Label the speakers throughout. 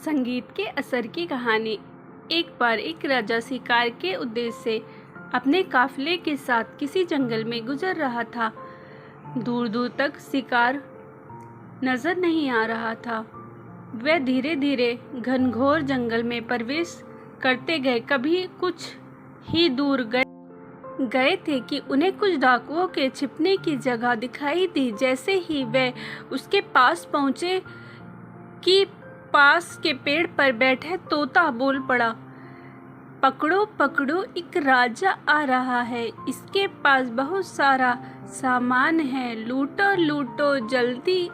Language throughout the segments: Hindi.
Speaker 1: संगीत के असर की कहानी। एक बार एक राजा शिकार के उद्देश्य से अपने काफिले के साथ किसी जंगल में गुजर रहा था। दूर दूर तक शिकार नजर नहीं आ रहा था। वह धीरे धीरे घनघोर जंगल में प्रवेश करते गए। कभी कुछ ही दूर गए थे कि उन्हें कुछ डाकुओं के छिपने की जगह दिखाई दी। जैसे ही वे उसके पास पहुंचे कि पास के पेड़ पर बैठे तोता बोल पड़ा, पकड़ो पकड़ो, एक राजा आ रहा है। इसके पास बहुत सारा सामान है, लूटो लूटो, जल्दी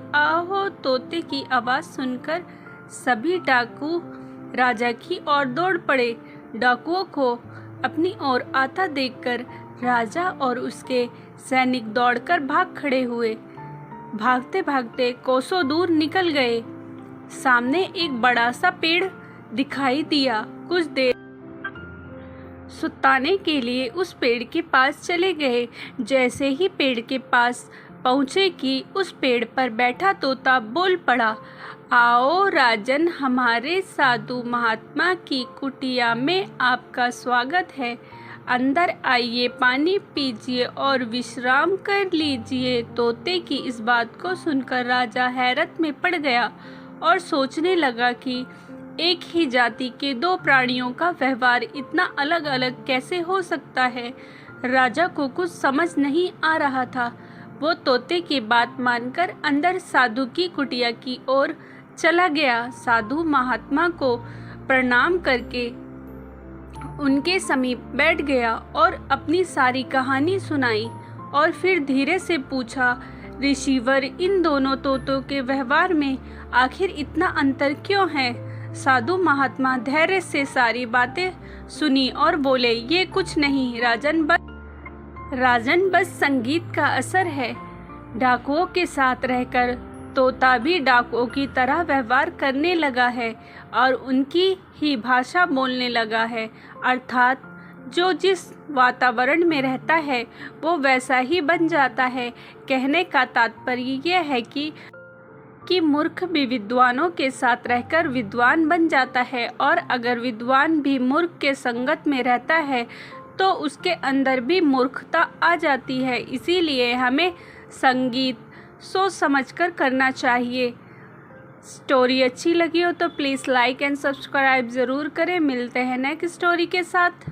Speaker 1: आओ। तोते की आवाज़ सुनकर सभी डाकू राजा की ओर दौड़ पड़े। डाकुओं को अपनी ओर आता देखकर राजा और उसके सैनिक दौड़कर भाग खड़े हुए। भागते भागते कोसों दूर निकल गए। सामने एक बड़ा सा पेड़ दिखाई दिया। कुछ देर सुताने के लिए उस पेड़ के पास चले गए। जैसे ही पेड़ के पास पहुँचे कि उस पेड़ पर बैठा तोता बोल पड़ा, आओ राजन, हमारे साधु महात्मा की कुटिया में आपका स्वागत है। अंदर आइए, पानी पीजिए और विश्राम कर लीजिए। तोते की इस बात को सुनकर राजा हैरत में पड़ गया और सोचने लगा कि एक ही जाति के दो प्राणियों का व्यवहार इतना अलग अलग कैसे हो सकता है। राजा को कुछ समझ नहीं आ रहा था। वो तोते की बात मानकर अंदर साधु की कुटिया की ओर चला गया। साधु महात्मा को प्रणाम करके उनके समीप बैठ गया और अपनी सारी कहानी सुनाई और फिर धीरे से पूछा, ऋषिवर, इन दोनों तोतों के व्यवहार में आखिर इतना अंतर क्यों है? साधु महात्मा धैर्य से सारी बातें सुनी और बोले, ये कुछ नहीं राजन, बस संगीत का असर है। डाकुओं के साथ रहकर तोता भी डाकुओं की तरह व्यवहार करने लगा है और उनकी ही भाषा बोलने लगा है। अर्थात जो जिस वातावरण में रहता है वो वैसा ही बन जाता है। कहने का तात्पर्य यह है कि मूर्ख भी विद्वानों के साथ रहकर विद्वान बन जाता है, और अगर विद्वान भी मूर्ख के संगत में रहता है तो उसके अंदर भी मूर्खता आ जाती है। इसीलिए हमें संगीत सोच समझकर करना चाहिए। स्टोरी अच्छी लगी हो तो प्लीज़ लाइक एंड सब्सक्राइब ज़रूर करें। मिलते हैं नेक्स्ट स्टोरी के साथ।